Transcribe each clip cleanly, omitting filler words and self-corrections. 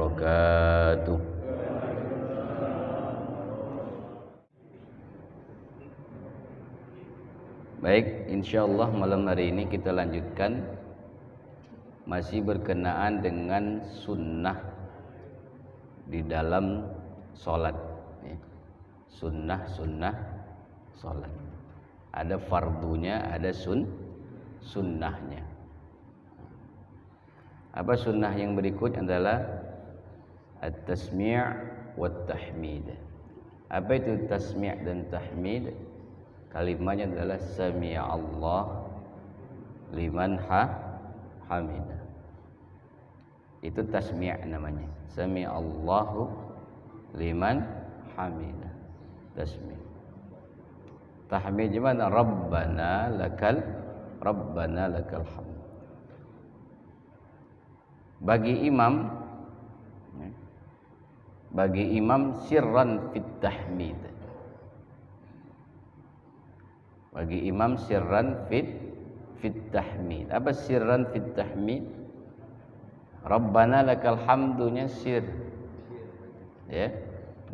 wabarakatuh. Baik, insyaallah malam hari ini kita lanjutkan masih berkenaan dengan sunnah di dalam sholat. Sunnah sholat. Ada fardunya, ada sunnahnya. Apa sunnah yang berikut adalah at-tasmi' wa tahmid. Apa itu tasmi' dan tahmid? Kalimatnya adalah sami'a Allah liman hamidah. Itu tasmi' namanya. Sami'a Allahu liman hamidah. Tasmi'. Tahmid gimana? Rabbana lakal hamd. Bagi imam sirran fit tahmid. Bagi imam sirran fit tahmid. Apa sirran fit tahmid? Rabbana lakal hamdunya sir. Ya.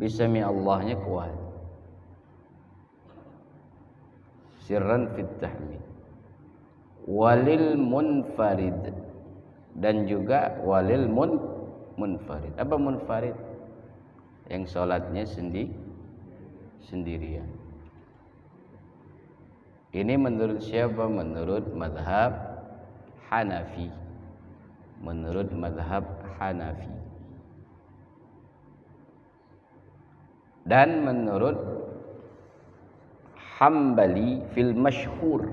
Bismi Allahnya kuat. Sirran fit tahmid. Walil munfarid, dan juga walil munfarid. Apa munfarid? Yang sholatnya sendirian. Ini menurut siapa? Menurut mazhab Hanafi. Menurut mazhab Hanafi. Dan menurut Hambali fil masyhur.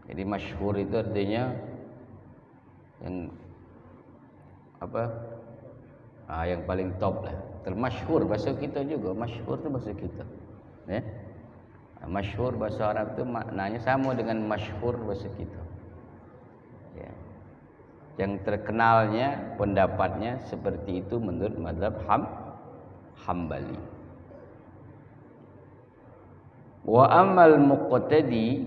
Jadi masyhur itu artinya yang apa? Yang paling top lah. Termasyhur bahasa kita juga. Masyhur itu bahasa kita. Ya. Masyhur bahasa Arab itu maknanya sama dengan masyhur bahasa kita. Ya. Yang terkenalnya pendapatnya seperti itu menurut mazhab Hambali. Wa amal muqtadi,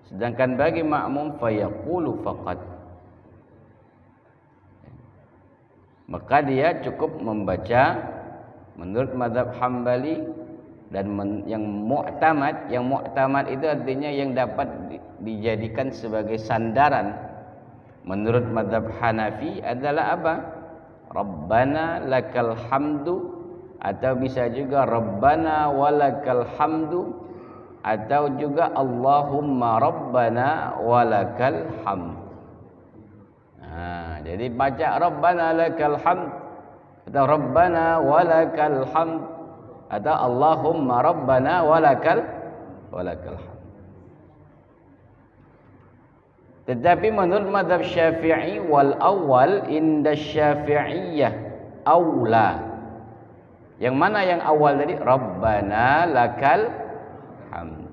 sedangkan bagi makmum fayaqulu faqat, maka dia cukup membaca menurut mazhab Hambali. Dan yang mu'tamad itu artinya yang dapat dijadikan sebagai sandaran menurut mazhab Hanafi adalah apa? Rabbana lakal hamdu, atau bisa juga Rabbana walakal hamdu, atau juga Allahumma Rabbana walakal hamd. Jadi baca Rabbana lakal hamd atau Rabbana walakal hamd atau Allahumma Rabbana walakal hamd. Tetapi menurut mazhab Syafi'i wal awal inda Syafi'iyah aula. Yang mana yang awal tadi? Rabbana lakal hamd.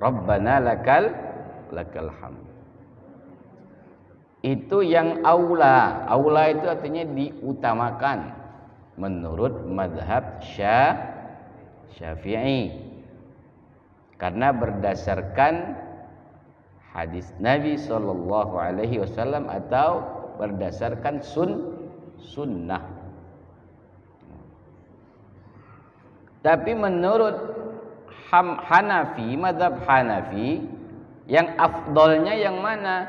Rabbana lakal hamd. Itu yang aula. Aula itu artinya diutamakan menurut mazhab Syafi'i. Karena berdasarkan hadis Nabi sallallahu alaihi wasallam atau berdasarkan sunnah. Tapi menurut Hanafi, mazhab Hanafi, yang afdolnya yang mana?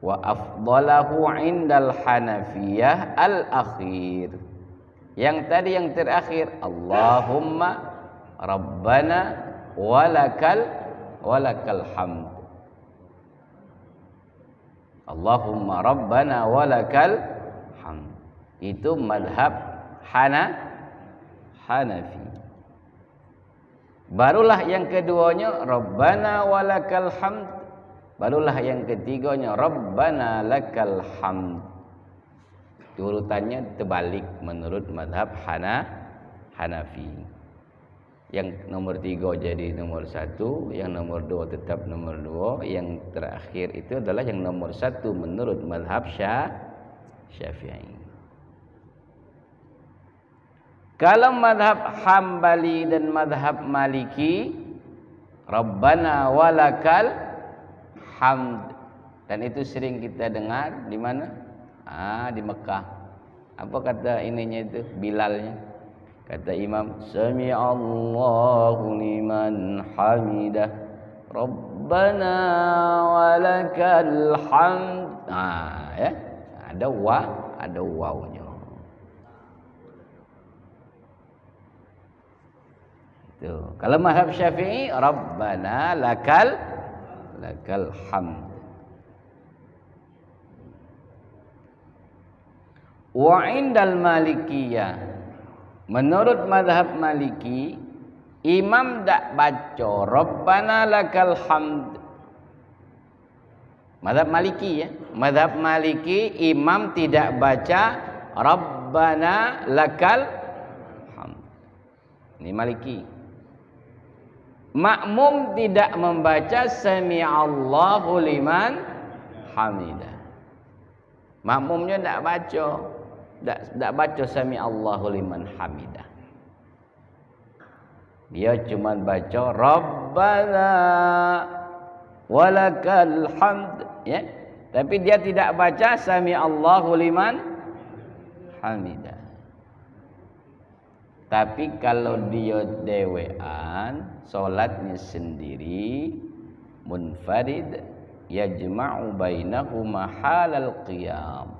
Wa afdalahu indal Hanafiyah al-akhir. Yang tadi yang terakhir, Allahumma Rabbana walakal hamd. Allahumma Rabbana walakal hamd. Itu madhab Hanafi. Barulah yang keduanya Rabbana walakal hamd. Barulah yang ketiganya Rabbana lakal hamd. Urutannya terbalik menurut madhab Hanafi. Yang nomor 3 jadi nomor 1, yang nomor 2 tetap nomor 2, yang terakhir itu adalah yang nomor 1 menurut madhab Syafi'i. Kalau madhab Hambali dan madhab Maliki, Rabbana walakal hamd. Dan itu sering kita dengar di mana? Di Mekah. Apa kata ininya itu? Bilalnya. Kata imam, Sami'allahu liman hamidah. Rabbana walakal hamd. Ya. Ada wawnya. Itu. Kalau mazhab Syafi'i, Rabbana lakal hamd. Wa indal Malikiyah, menurut mazhab Maliki, imam tak baca Rabbana lakal hamd. Mazhab Maliki ya. Mazhab Maliki imam tidak baca Rabbana lakal hamd. Ini Maliki. Makmum tidak membaca Sami'allahu liman hamidah. Makmumnya tidak baca. Tak baca Sami'allahu liman hamidah. Dia cuma baca Rabbana walakal hamd, ya. Tapi dia tidak baca Sami'allahu liman hamidah. Tapi kalau dia dewean, solatnya sendiri, munfarid, yajma'u bainahuma halal qiyam,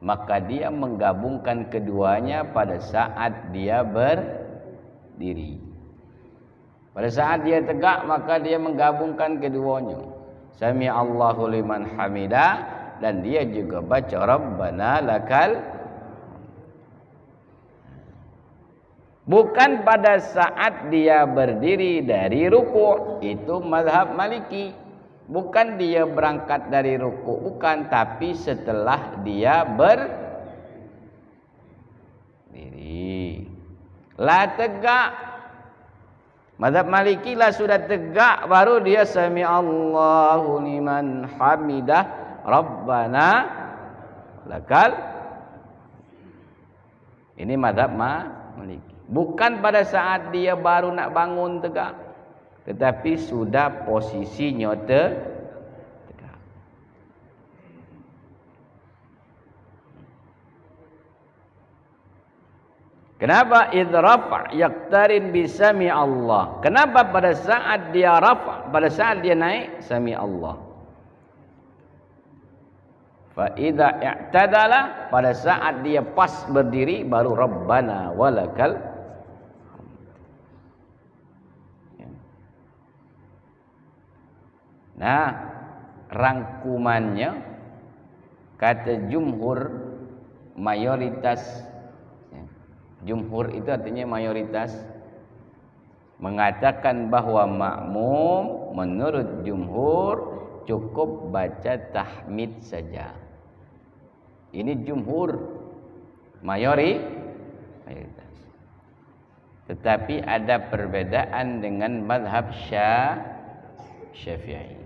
maka dia menggabungkan keduanya pada saat dia berdiri. Pada saat dia tegak, maka dia menggabungkan keduanya. Sami'allahu liman hamidah, dan dia juga baca Rabbana lakal. Bukan pada saat dia berdiri dari ruku', itu mazhab Maliki. Bukan dia berangkat dari ruku', bukan, tapi setelah dia berdiri. Lah tegak. Mazhab Maliki lah sudah tegak, baru dia Sami'allahu liman hamidah, Rabbana lakal. Ini mazhab Maliki. Bukan pada saat dia baru nak bangun tegak, tetapi sudah posisinya tegak. Kenapa idrafa yaqtarin bi sami Allah? Kenapa pada saat dia rafa, pada saat dia naik sami Allah? Fa idza i'tadala, pada saat dia pas berdiri baru Rabbana walakal. Nah, rangkumannya kata jumhur, mayoritas. Jumhur itu artinya mayoritas, mengatakan bahwa makmum menurut jumhur cukup baca tahmid saja. Ini jumhur, mayoritas. Tetapi ada perbedaan dengan mazhab Syafi'i.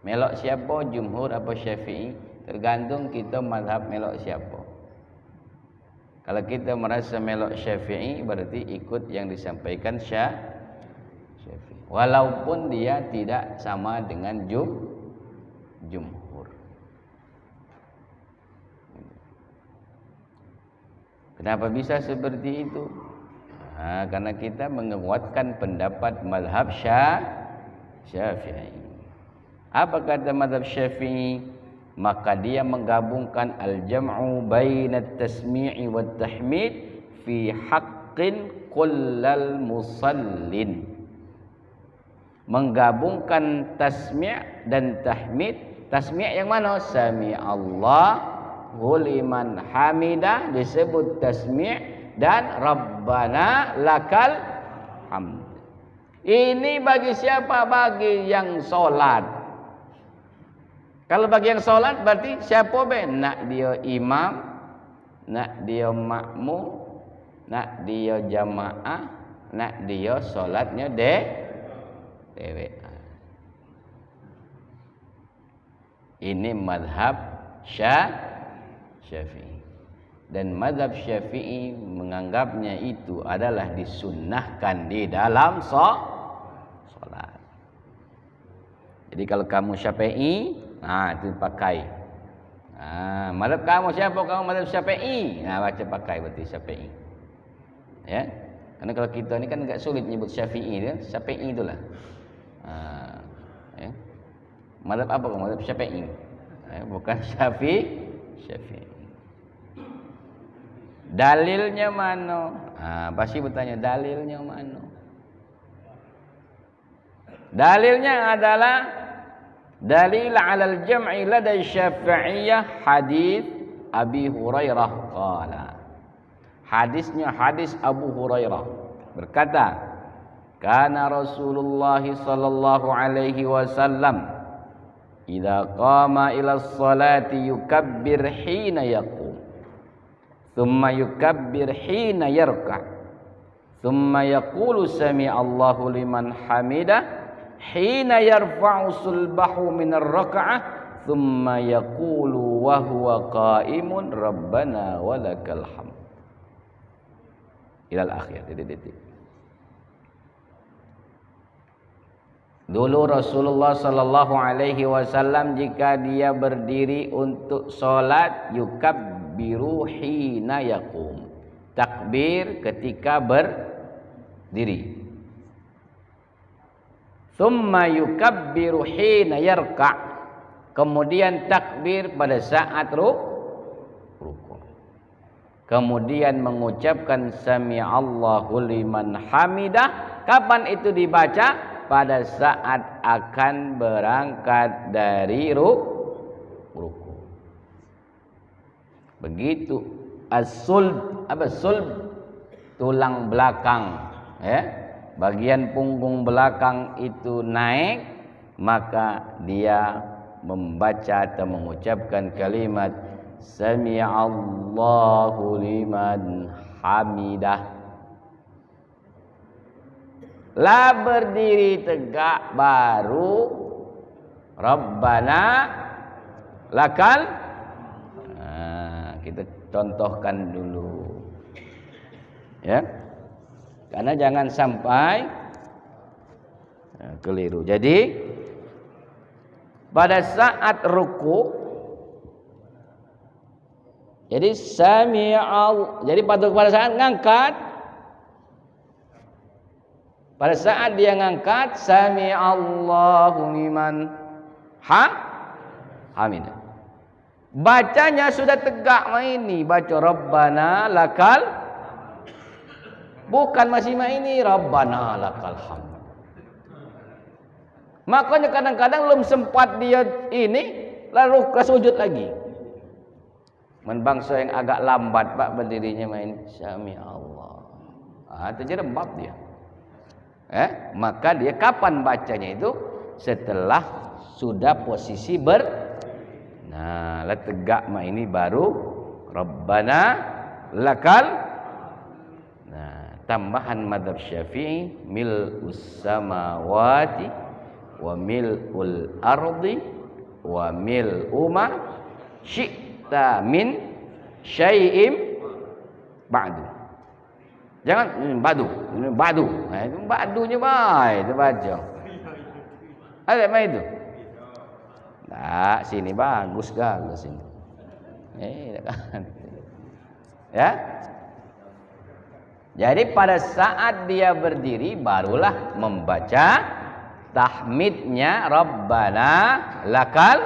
Melok siapa, jumhur apa Syafi'i? Tergantung kita mazhab melok siapa. Kalau kita merasa melok Syafi'i, berarti ikut yang disampaikan Syafi'i. Walaupun dia tidak sama dengan jumhur. Kenapa bisa seperti itu? Karena kita menguatkan pendapat mazhab Syafi'i. Apa kata mazhab Syafi'i? Maka dia menggabungkan al-jam'u bainat tasmi'i wat tahmid fi haqqin kullal musallin. Menggabungkan tasmi' dan tahmid. Tasmi' yang mana? Sami Allahu liman hamidah disebut tasmi', dan Rabbana lakal hamd. Ini bagi siapa? Bagi yang solat. Kalau bagi yang solat berarti siapa be? Nak dia imam, nak dia makmum, nak dia jamaah, nak dia solatnya dewean. Ini mazhab Syafi'i. Dan mazhab Syafi'i menganggapnya itu adalah disunnahkan di dalam solat. Jadi kalau kamu Syafi'i, Itu pakai. Mazhab kamu siapa? Kamu mazhab Syafi'i. Baca pakai berarti Syafi'i. Ya. Karena kalau kita ni kan agak sulit nyebut Syafi'i dia, Syafi'i itulah. Ya. Mazhab apa kamu? Mazhab Syafi'i. Bukan Syafi'i. Dalilnya mana? Pasti bertanya dalilnya mana? Dalilnya adalah dalil 'alal jam'i ladai Syafi'iyah hadis Abi Hurairah qala. Hadisnya hadis Abu Hurairah berkata, kana Rasulullah sallallahu alaihi wasallam idza qama ila sholati yukabbir hina yaqum thumma yukabbir hina yarka' thumma yaqulu sami'allahu liman hamidah hina yarfa'u sulbahu minar raka'ah thumma yaqulu wa huwa qa'imun rabbana walakal hamd ilal akhir. Dulu Rasulullah sallallahu alaihi wasallam jika dia berdiri untuk salat yukabbiru hina yaqum. Takbir ketika berdiri. Thumma yukabbiru hina yarka'. Kemudian takbir pada saat ruku'. Kemudian mengucapkan sami'allahu liman hamidah. Kapan itu dibaca? Pada saat akan berangkat dari ruku'. Begitu as-sulb, apa sulb? Tulang belakang, ya. Bagian punggung belakang itu naik, maka dia membaca atau mengucapkan kalimat sami'allahu liman hamidah. Lah berdiri tegak baru Rabbana lakal. Kita contohkan dulu, ya, karena jangan sampai keliru. Jadi pada saat ruku, jadi jadi pada saat ngangkat, pada saat dia ngangkat sami'allahu liman hamidah. Bacanya sudah tegak ini, baca Rabbana lakal, bukan masih ini Rabbana lakal hamd. Makanya kadang-kadang belum sempat dia ini lalu ke sujud lagi. Bangsa yang agak lambat Pak berdirinya main sami Allah. Itu jadi bab dia. Maka dia kapan bacanya itu? Setelah sudah posisi lah tegak ini baru Rabbana lakal. Tambahan mazhab Syafi'i mil'us samawati wa mil'ul ardi wa mil'u ma syi'ta min syai'im ba'du. Jangan badu. Itu badunya baik itu baca. Ada apa itu? Nah, sini bagus gak sini. Ya. Jadi pada saat dia berdiri barulah membaca tahmidnya Rabbana lakal.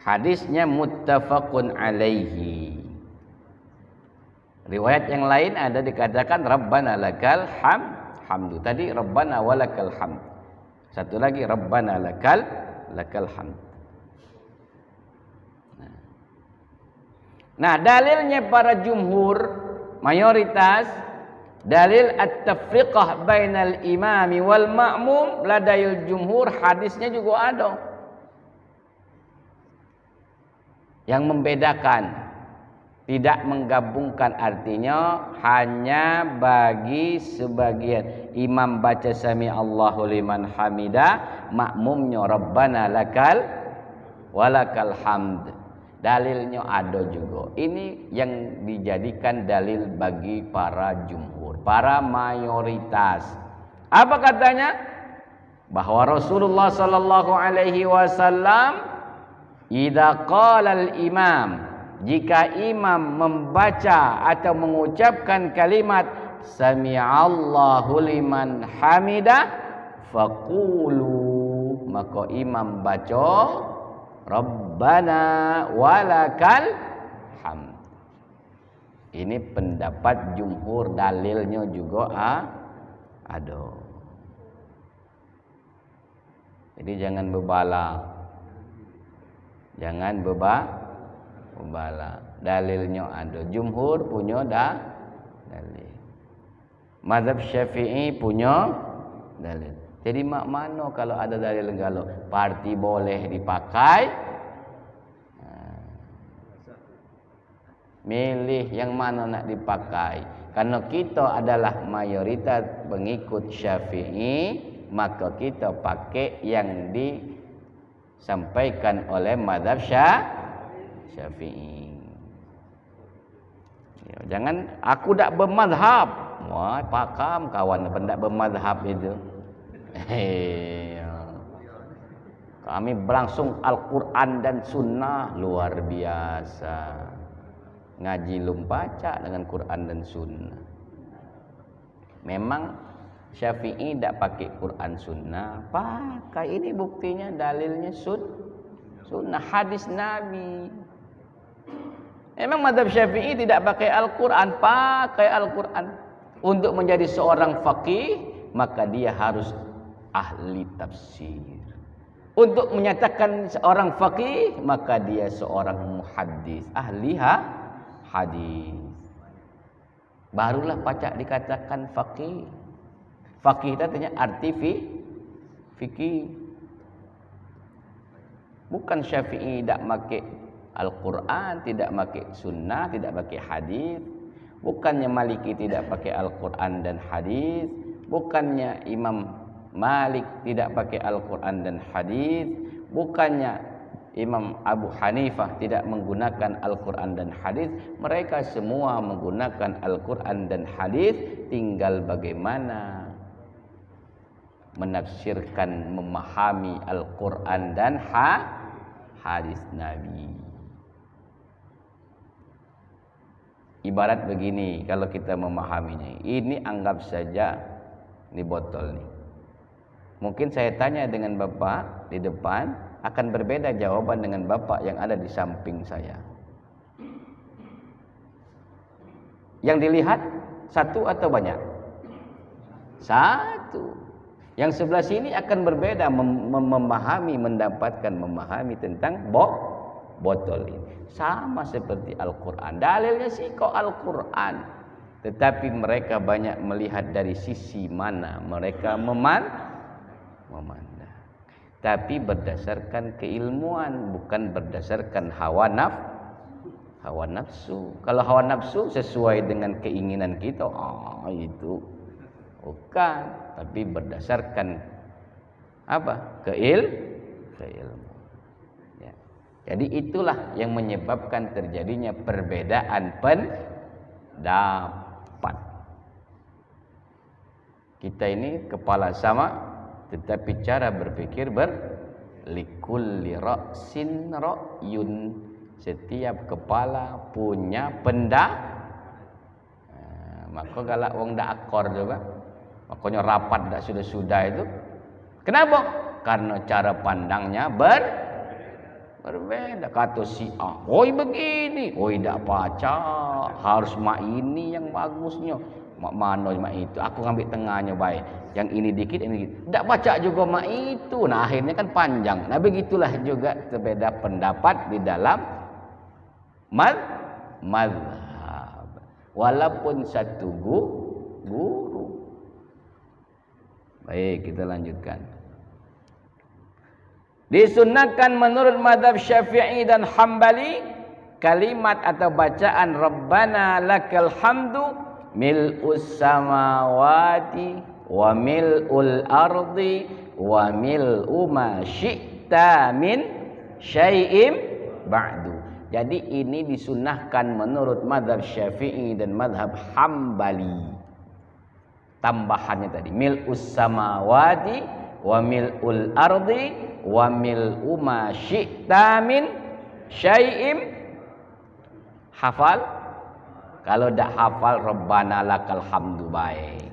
Hadisnya muttafaqun alaihi. Riwayat yang lain ada dikatakan Rabbana lakal hamdu. Tadi Rabbana walakal hamd. Satu lagi Rabbana lakal hamd. Nah, dalilnya para jumhur mayoritas dalil at-tafriqah bainal imami wal ma'mum ladayil jumhur, hadisnya juga ada yang membedakan, tidak menggabungkan, artinya hanya bagi sebagian imam baca sami Allahu liman hamidah, makmumnya Rabbana lakal walakal hamd. dalilnya ada juga. Ini yang dijadikan dalil bagi para jumhur, para mayoritas. Apa katanya? Bahwa Rasulullah sallallahu alaihi wasallam idza qala al-imam, jika imam membaca atau mengucapkan kalimat sami'allahu liman hamidah faqulu, maka imam baca Rabbana walakal hamd. Ini pendapat jumhur, dalilnya juga ada. Jadi jangan bebala. Jangan bebala. Dalilnya ada. Jumhur punya dalil. Mazhab Syafi'i punya dalil. Jadi mak mano kalau ada dalil galau, parti boleh dipakai. Milih yang mana nak dipakai. Karena kita adalah mayoritas pengikut Syafi'i, maka kita pakai yang disampaikan oleh mazhab Syafi'i. Ya, jangan aku tak bermazhab. Wah, pakam kawan pendak bermazhab itu. Kami berlangsung Al-Quran dan Sunnah, luar biasa. Ngaji lumpaca dengan Quran dan Sunnah. Memang Syafi'i tidak pakai Quran Sunnah, pakai ini buktinya, dalilnya Sunnah, hadis Nabi. Memang mazhab Syafi'i tidak pakai Al-Quran, pakai Al-Quran. Untuk menjadi seorang faqih, maka dia harus ahli tafsir. Untuk menyatakan seorang faqih, maka dia seorang muhaddis, ahli hadis. Barulah pacak dikatakan faqih. Faqih itu artinya arti fikih. Bukan Syafi'i tidak pakai Al-Quran, tidak pakai sunnah, tidak pakai hadis. Bukannya Maliki tidak pakai Al-Quran dan hadis. Bukannya Imam Malik tidak pakai Al-Quran dan hadis. Bukannya Imam Abu Hanifah tidak menggunakan Al-Quran dan hadis. Mereka semua menggunakan Al-Quran dan hadis. Tinggal bagaimana menafsirkan, memahami Al-Quran dan hadis Nabi. Ibarat begini, kalau kita memahaminya, ini anggap saja ini botol nih. Mungkin saya tanya dengan Bapak di depan, akan berbeda jawaban dengan Bapak yang ada di samping saya. Yang dilihat satu atau banyak? Satu. Yang sebelah sini akan berbeda memahami, mendapatkan memahami tentang botol ini. Sama seperti Al-Quran. Dalilnya sih kok Al-Quran. Tetapi mereka banyak melihat dari sisi mana mereka memandang. Tapi berdasarkan keilmuan, bukan berdasarkan hawa nafsu. Kalau hawa nafsu sesuai dengan keinginan kita, itu bukan. Tapi berdasarkan apa? Keilmu. Ya. Jadi itulah yang menyebabkan terjadinya perbedaan pendapat. Kita ini kepala sama, tetapi cara berpikir likulli ra'sin ra'yun. Setiap kepala punya maka galak wong dak akor juga. Makanya rapat dak sudah-sudah itu. Kenapa? Karena cara pandangnya berbeda. Kata si A, oi begini, oi dak baca, harus mak ini yang bagusnya. Mak mana mak itu, aku ngambil tengahnya baik. Yang ini dikit, ini dikit. Tak baca juga mak itu. Nah akhirnya kan panjang. Nah begitulah juga berbeda pendapat di dalam mazhab. Walaupun satu guru. Baik, kita lanjutkan. Disunnahkan menurut mazhab Syafi'i dan Hambali kalimat atau bacaan Rabbana lakal hamdu mil'us samawati wa mil'ul ardi wa mil'u ma syi'ta min syai'im ba'du. Jadi ini disunnahkan menurut mazhab Syafi'i dan mazhab Hambali. Tambahannya tadi mil'us samawati wa mil'ul ardi wa mil'u ma syi'ta min syai'im. Hafal? Kalau dak hafal Rabbana lakal hamdu baik.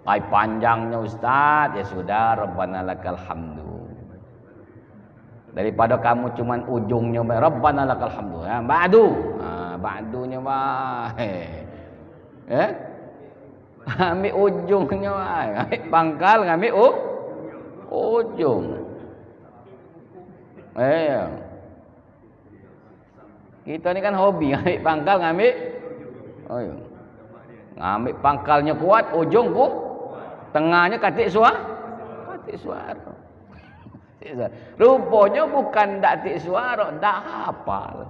Panjangnya Ustaz, ya sudah Rabbana lakal hamdu. Daripada kamu cuman ujungnya Rabbana lakal hamdu. Ya, ba'du. Ba'dunya ambil ujungnya ambil pangkal, ambil ujung. Kita ni kan hobi ambil pangkal, ngambil ngambil pangkalnya kuat, ujung tengahnya katik suara. Rupanya bukan dak tik suara, dak hafal.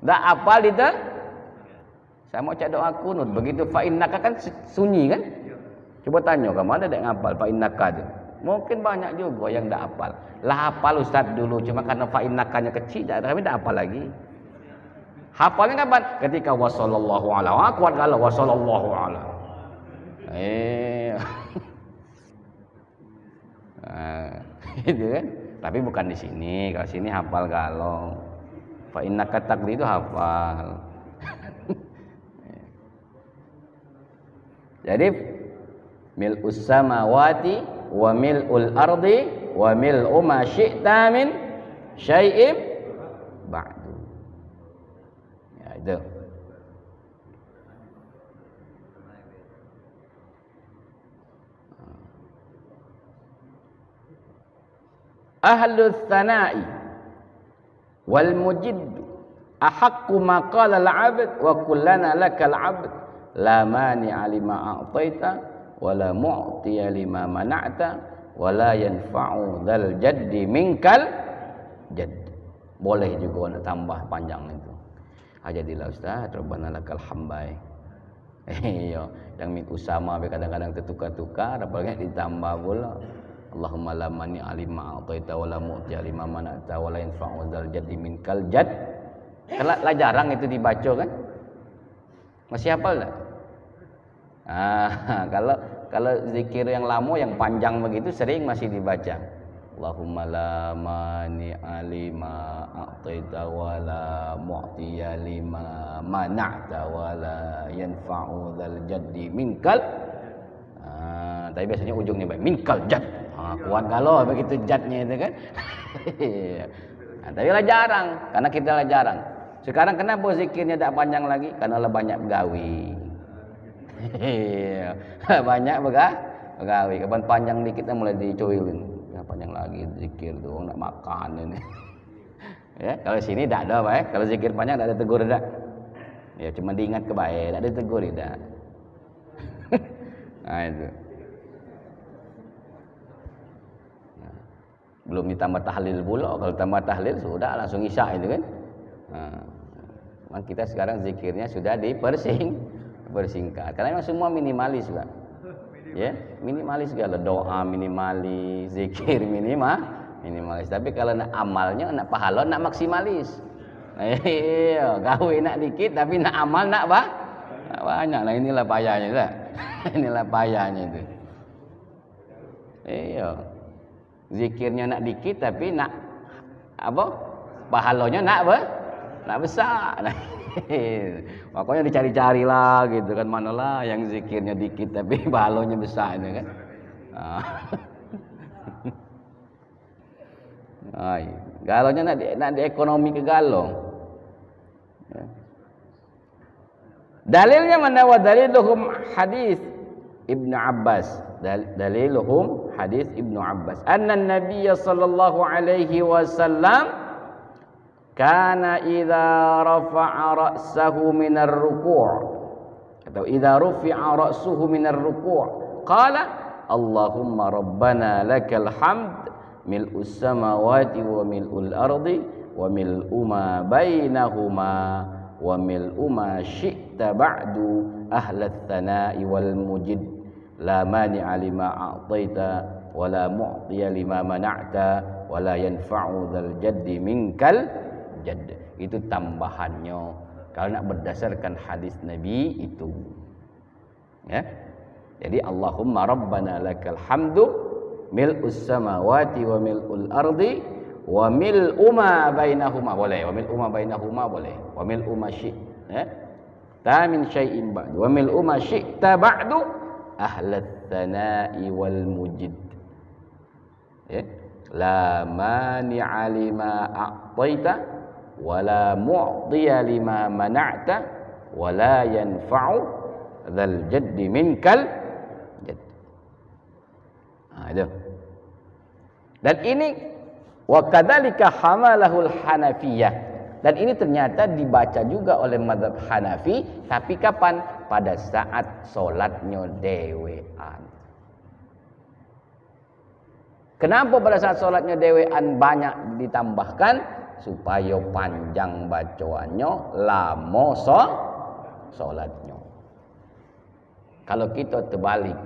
Dak hafal itu. Saya mau cak doa kunut, begitu fa innaka kan sunyi kan? Coba tanya kamu ada dak ngapal fa innaka tu? Mungkin banyak juga yang dak hafal. Lah hafal Ustaz dulu, cuma karena fa innakanya kecil, kami dak hafal lagi. Hafalnya kapan? Ketika wasallallahu ala kuat kalau wasallallahu ala. Itu kan? Tapi bukan di sini. Kalau sini hafal kalau fa innaka taqdi itu hafal. Jadi mil'us samawati wa mil'ul ardi wa mil'u ma syi'ta min syai'im ba'du. Ya itu. Ahlus sana'i wal mujid ahaqqu ma qala al-'abd wa kullana lakal 'abd la mani'a lima a'taita wa la mu'tiya lima mana'ta wa la yanfa'u dzal jaddi minkal jadd. Boleh juga nak tambah panjang itu. Jadilah Ustaz Rabbana lakal hamd. Yang min usama kadang-kadang tertukar-tukar, apalagi ditambah pula Allahumma la mani'a lima a'taita wa la mu'tiya lima mana'ta wa la yanfa'u dzal jaddi minkal jadd. Kalau jarang itu dibaca kan? Masih hafal tak? Kalau zikir yang lama yang panjang begitu sering masih dibaca. Allahumma la mani'a lima a'taita wa la mu'tiya lima mana'ta wa la yanfa'u dzal jaddi minkal. Tapi biasanya ujungnya baik minkal jadd. Kuat kalau begitu jadnya itu kan. Tapi lah jarang, karena kita lah jarang. Sekarang kenapa zikirnya tak panjang lagi? Karena lah banyak begawi. Banyak begawi. Kapan panjang dikit mulai dicoilin. Ya panjang lagi zikir tu, orang nak makan ini. Ya, kalau sini tak ada baik. Kalau zikir panjang tak ada tegur dak. Ya cuma diingat ke baik, tak ada tegur dak. Nah itu. Belum ditambah tahlil pula. Kalau tambah tahlil sudah langsung isyak itu kan. Kita sekarang zikirnya sudah dipersingkat. Karena memang semua minimalis Pak. Ya, minimalis segala doa minimalis, zikir minimalis. Tapi kalau nak amalnya, nak pahala, nak maksimalis. Iya, gawe nak dikit tapi nak amal nak banyak. Nah inilah payahnya tak? Inilah payahnya itu. Iya. Zikirnya nak dikit tapi nak apa? Pahalanya nak besar. Makanya dicari-cari lah gitu kan, manalah yang zikirnya dikit tapi pahalanya besar itu kan. Galaunya nak di ekonomi ke galau. Dalilnya mana? Wa daliluhum hadis Ibnu Abbas. Daliluhum hadis Ibnu Abbas. Anna Nabiy sallallahu alaihi wasallam kana idza rafa'a ra'sahu minar ruku' atau idza rufi'a ra'suhu minar ruku' qala Allahumma rabbana lakal hamd mil'us samawati wa mil'ul ardi wa mil'u ma bainahuma wa mil'u ma syi'ta ba'du ahlat thana'i wal mujid la mani'a lima a'taita wa la mu'tiya lima mana'ta wala yanfa'u dzal jaddi minkal jadd. Itu tambahannya kalau nak berdasarkan hadis Nabi itu. Ya. Jadi Allahumma rabbana lakal hamdu mil'us samawati wa mil'ul ardi wa mil'u ma bainahuma boleh, wa mil'u ma bainahuma boleh, wa mil'u ma syi'ta ta min syai'in ba'du wa mil'u ma syi'ta ba'du ahlat tsana'i wal mujid. Ya. La mani'a lima a'taita wa la mu'tiya lima mana'ta wa la yanfa'u dzal jaddi minkal jadd. Itu. Dan ini wa kadzalika hamalahul Hanafiyah. Dan ini ternyata dibaca juga oleh mazhab Hanafi, tapi kapan? Pada saat solatnya dewean. Kenapa pada saat solatnya dewean banyak ditambahkan? Supaya panjang bacaannya, lama solatnya. Kalau kita terbalik,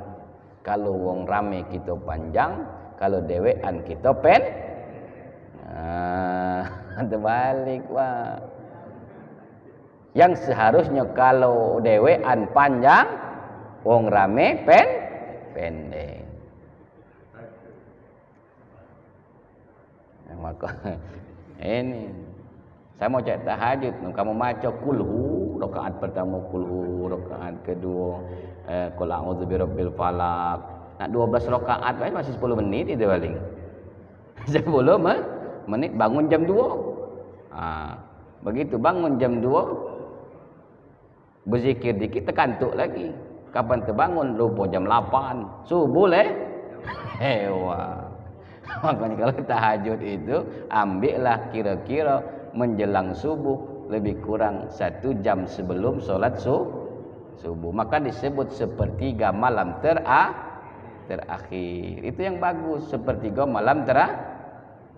kalau wong rame kita panjang, kalau dewean kita terbalik wah. Yang seharusnya kalau dewean panjang, wong rame pendek. Maka ini saya mau cek tahajud, kamu baca kulhu rakaat pertama, kulhu rakaat kedua, qul a'udzu birabbil falaq. Nak 12 rakaat masih 10 menit itu paling. 10 menit bangun jam 2. Begitu bangun jam 2 berzikir dikit terkantuk lagi. Kapan terbangun lupa jam 8. Subuh hewa. Makanya kalau tahajud itu ambillah kira-kira menjelang subuh lebih kurang 1 jam sebelum solat subuh. Maka disebut sepertiga malam terakhir. Itu yang bagus, sepertiga malam terakhir.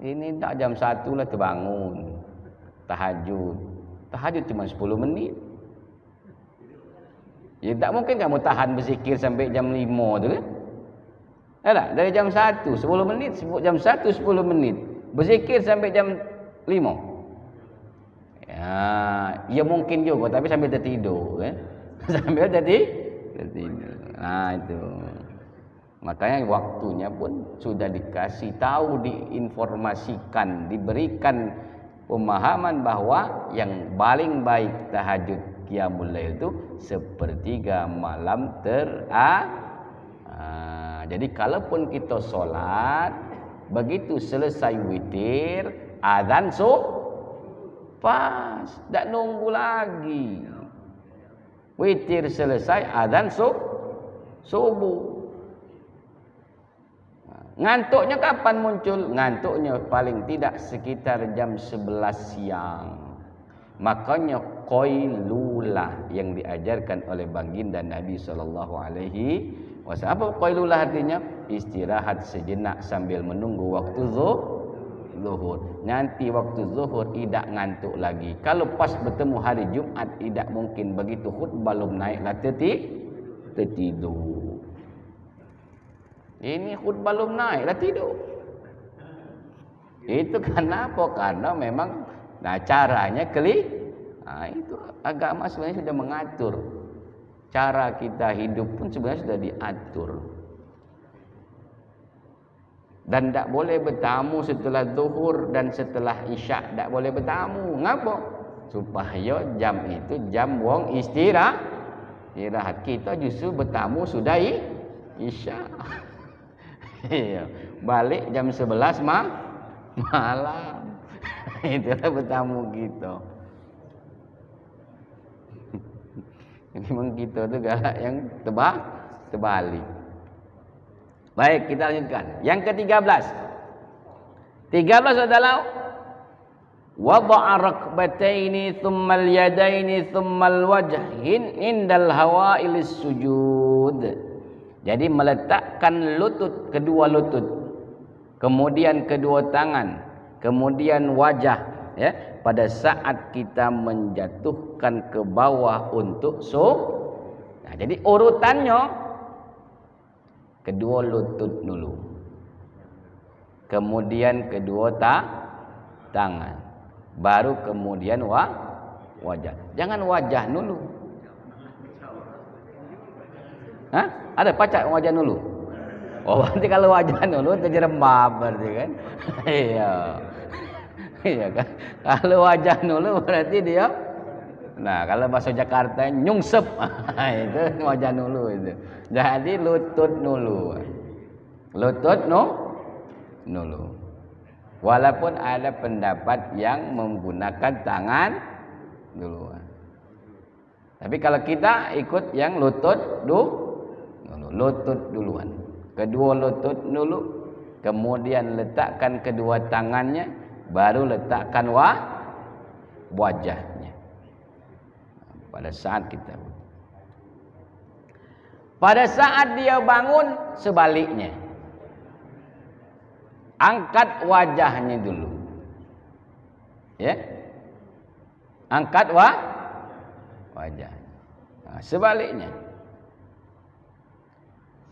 Ini tak jam 1 lah terbangun tahajud. Tahajud cuma 10 menit. Ya tak mungkin kamu tahan berzikir sampai jam 5 tu kan? Ada dari jam 1 10 menit, jam 1 10 menit. Berzikir sampai jam 5. Ya mungkin juga tapi sambil tertidur kan. Sambil tertidur. Nah itu. Makanya waktunya pun sudah dikasih tahu, diinformasikan, diberikan pemahaman bahwa yang paling baik tahajud qiyamul lail itu sepertiga malam terakhir. Jadi kalaupun kita solat, begitu selesai witir, azan pas, tak nunggu lagi. Witir selesai, azan subuh. Ngantuknya kapan muncul? Ngantuknya paling tidak sekitar jam 11 siang. Makanya qailulah yang diajarkan oleh baginda Nabi sallallahu alaihi wasallam. Apa qailulah artinya? Istirahat sejenak sambil menunggu waktu zuhur. Nanti waktu zuhur tidak ngantuk lagi. Kalau pas bertemu hari Jumat tidak mungkin begitu khutbah belum naiklah tertidur. Ini khutbah belum naiklah tidur. Itu kenapa? Karena memang caranya itu agama sebenarnya sudah mengatur. Cara kita hidup pun sebenarnya sudah diatur. Dan tak boleh bertamu setelah zuhur dan setelah isyak, tak boleh bertamu. Ngapa? Supaya jam itu jam wong istirahat. Kita justru bertamu sudah isyak. Balik jam 11 malam. Itulah bertamu kita. Memang kita tu galak yang terbalik. Baik, kita lanjutkan. Yang ke-13. 13 adalah wada'a rakbataini thumma al-yadaini thumma al-wajhin indal hawailis sujud. Jadi meletakkan kedua lutut, kemudian kedua tangan, kemudian wajah, ya, pada saat kita menjatuhkan ke bawah untuk Nah, jadi urutannya kedua lutut dulu, kemudian kedua tangan, baru kemudian wajah. Jangan wajah dulu. Hah? Ada pacak wajah dulu? Oh, berarti kalau wajah dulu terjerembab berarti kan? Iya. Iya kan? Kalau wajah dulu berarti dia. Nah, kalau bahasa Jakarta nyungsep. Itu wajah dulu itu. Jadi lutut dulu. Lutut dulu. Walaupun ada pendapat yang menggunakan tangan dulu. Tapi kalau kita ikut yang lutut dulu. Lutut duluan. Kedua lutut dulu, kemudian letakkan kedua tangannya, baru letakkan wajahnya. Pada saat kita, pada saat dia bangun, sebaliknya, angkat wajahnya dulu, ya, angkat wajahnya. Nah, sebaliknya.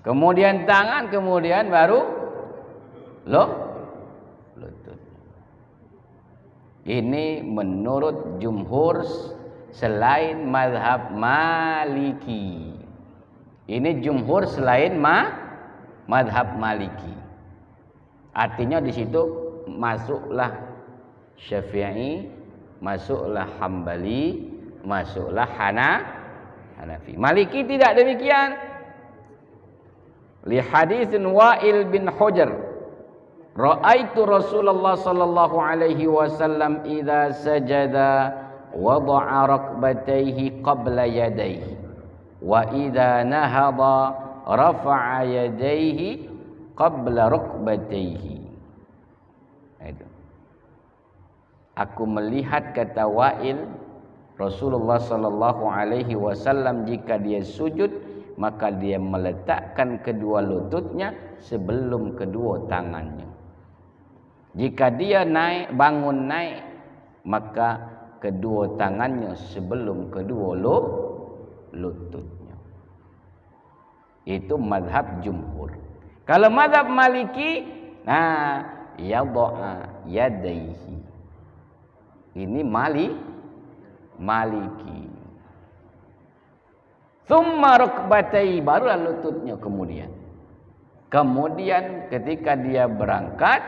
Kemudian tangan, kemudian baru lutut. Ini menurut jumhur selain mazhab Maliki. Ini jumhur selain mazhab Maliki. Artinya di situ masuklah Syafi'i, masuklah Hambali, masuklah Hanafi. Maliki tidak demikian. Li haditsin Wa'il bin Hujr, ra'aitu Rasulullah sallallahu alaihi wasallam idza sajada wada'a rakbatayhi qabla yadayhi wa idza nahada rafa'a yadayhi qabla rukbatayhi. Itu. Aku melihat, kata Wa'il, Rasulullah sallallahu alaihi wasallam jika dia sujud maka dia meletakkan kedua lututnya sebelum kedua tangannya. Jika dia bangun naik, maka kedua tangannya sebelum kedua lututnya. Itu mazhab jumhur. Kalau mazhab Maliki, yadha'a yadayhi. Ini Maliki. Tsumma rukbatai, barulah lututnya kemudian. Kemudian ketika dia berangkat,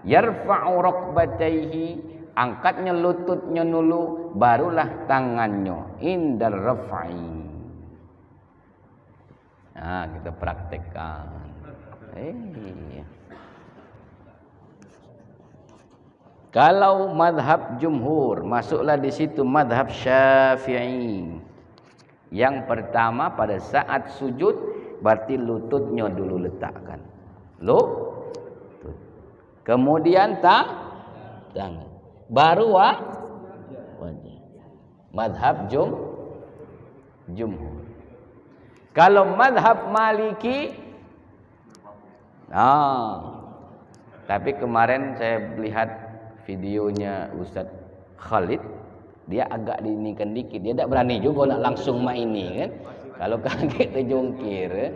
yarfa'u rukbataihi, angkatnya lututnya dulu, barulah tangannya indal raf'i. Nah, kita praktekkan. Kalau mazhab jumhur, masuklah di situ mazhab Syafi'i. Yang pertama, pada saat sujud berarti lututnya dulu letakkan. Lutut. Kemudian tangan. Baru wajah. Mazhab jumhur. Kalau mazhab Maliki, tapi kemarin saya lihat videonya Ustaz Khalid. Dia agak diinikan dikit, dia tak berani juga nak langsung main ini kan. Kalau kaget terjungkir,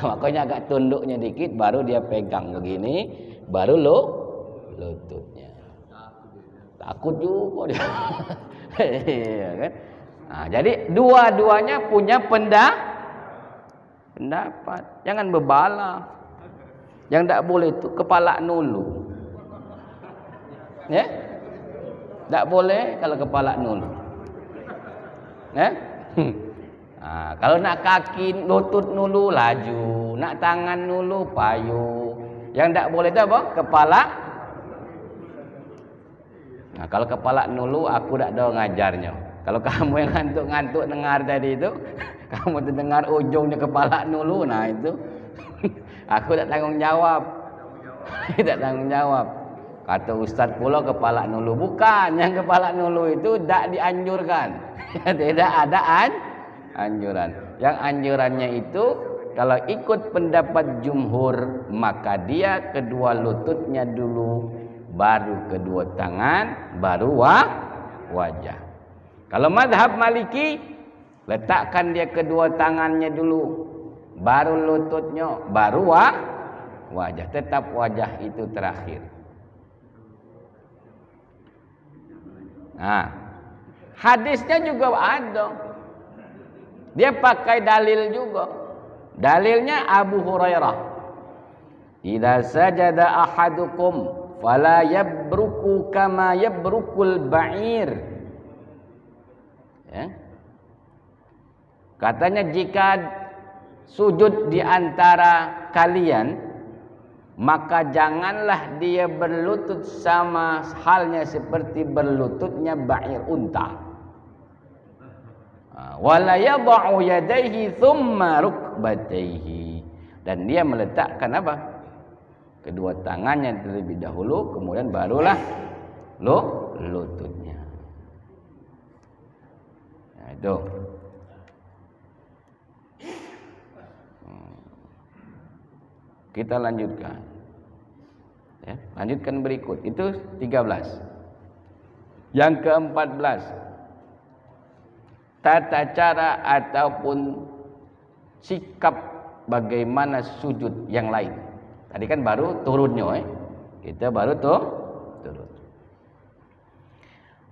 makanya agak tunduknya dikit, baru dia pegang begini, baru lututnya. Takut juga dia. Iya kan? Nah, jadi dua-duanya punya pendapat. Jangan bebala. Yang tak boleh itu kepala nulu. Ya? Tak boleh kalau kepala nulu. Kalau nak kaki lutut nulu laju, nak tangan nulu payu. Yang tak boleh itu apa? Kepala. Nah, kalau kepala nulu aku tak ada ngajarnya. Kalau kamu yang ngantuk-ngantuk dengar tadi itu, kamu terdengar ujungnya kepala nulu, nah itu aku tak tanggung jawab. Tak tanggung jawab. Kata Ustaz pula kepala nulu. Bukan, yang kepala nulu itu tak dianjurkan. Tidak ada anjuran. Yang anjurannya itu kalau ikut pendapat jumhur, maka dia kedua lututnya dulu, baru kedua tangan, baru wajah. Kalau mazhab Maliki, letakkan dia kedua tangannya dulu, baru lututnya, baru wajah. Tetap wajah itu terakhir. Hadisnya juga ada. Dia pakai dalil juga. Dalilnya Abu Hurairah. Idza sajada ahadukum fala yabruku kama yabrukul ba'ir. Ya. Katanya jika sujud di antara kalian, maka janganlah dia berlutut sama halnya seperti berlututnya ba'ir, unta. Wala yada'u yadayhi thumma rukbatayhi. Dan dia meletakkan apa? Kedua tangannya terlebih dahulu, kemudian barulah lututnya. Nah, itu. Kita lanjutkan. Ya, lanjutkan berikut. Itu 13. Yang ke-14, tata cara ataupun sikap bagaimana sujud yang lain. Tadi kan baru turunnya, kita baru turun.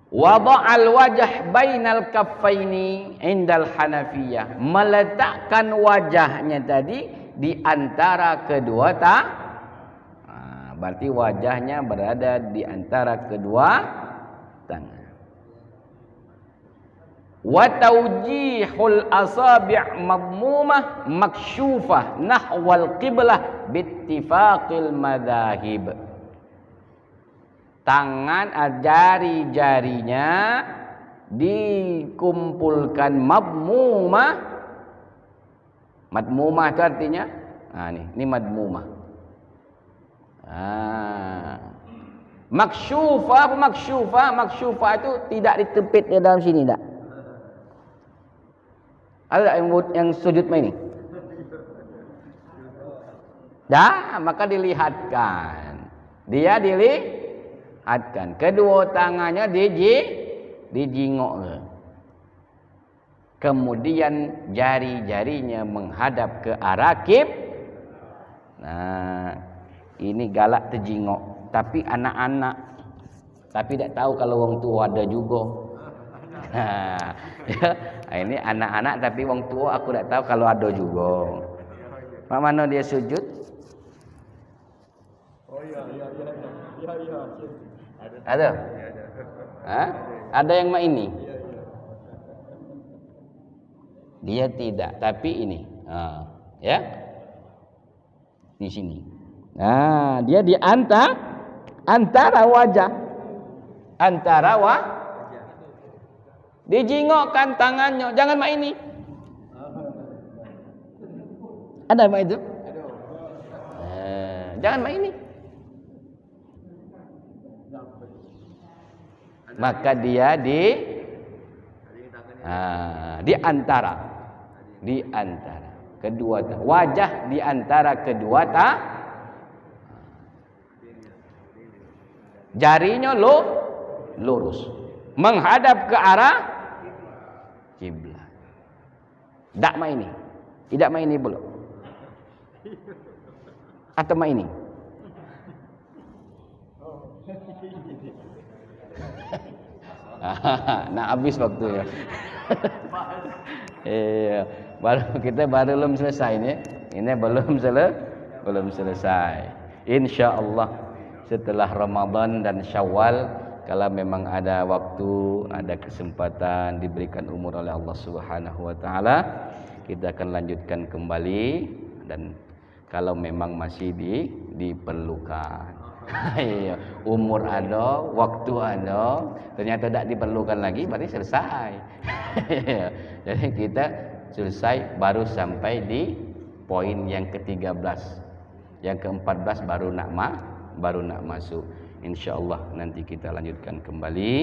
Wada'al wajah bainal kaffaini indal Hanafiyah. Meletakkan wajahnya tadi di antara kedua berarti wajahnya berada di antara kedua tangan. Wa tawjihul asabi' madmumah maksyufah nahwal qiblah bittifaqil madzahib. Tangan jari-jarinya dikumpulkan madmumah. Madmumah itu artinya ini madmumah. Maksyufah itu tidak ditempit di dalam sini tak? Ada yang sujud main ini? Dah, maka dilihatkan. Dia dilihatkan. Kedua tangannya dijingok. Kemudian jari-jarinya menghadap ke arah Nah, ini galak terjingok. Tapi anak-anak, tapi tidak tahu kalau orang tua ada juga. Ini anak-anak tapi orang tua aku tidak tahu kalau ada juga. Mana dia sujud? Oh iya. Ada? Ada yang mak ini? Dia tidak, tapi ini. Ya. Di sini. Nah, dia di antara wajah. Dijingokkan tangannya, jangan mak ini. Ada mak itu? Jangan mak ini. Maka dia di antara kedua wajah di antara kedua jarinya lurus menghadap ke arah kiblat. Tak main ini. Tidak main ini belum. Atau main ini. Nak habis waktunya. Kita belum selesai ini. Ini belum selesai. Insya-Allah setelah Ramadan dan Syawal, kalau memang ada waktu, ada kesempatan, diberikan umur oleh Allah Subhanahu wa taala, kita akan lanjutkan kembali. Dan kalau memang masih diperlukan. Umur ada, waktu ada, ternyata tidak diperlukan lagi, berarti selesai. Jadi kita selesai baru sampai di poin yang ke-13. Yang ke-14 baru nak masuk. InsyaAllah nanti kita lanjutkan kembali.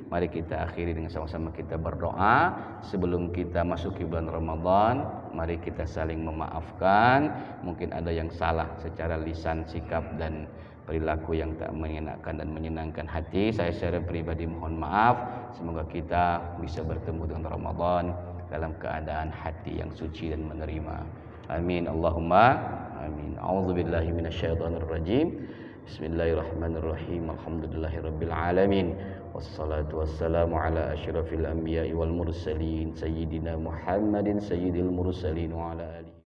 Mari kita akhiri dengan sama-sama kita berdoa. Sebelum kita masuk ke bulan Ramadan, mari kita saling memaafkan. Mungkin ada yang salah secara lisan, sikap dan perilaku yang tak mengenakan dan menyenangkan hati. Saya secara pribadi mohon maaf. Semoga kita bisa bertemu dengan Ramadan dalam keadaan hati yang suci dan menerima. Amin. Allahumma amin. A'udzubillahi minasyaitonirrajim. Bismillahirrahmanirrahim. Alhamdulillahirabbil alamin. Wassalatu wassalamu ala asyrafil anbiya'i wal mursalin sayyidina Muhammadin sayyidil mursalin wa ala alihi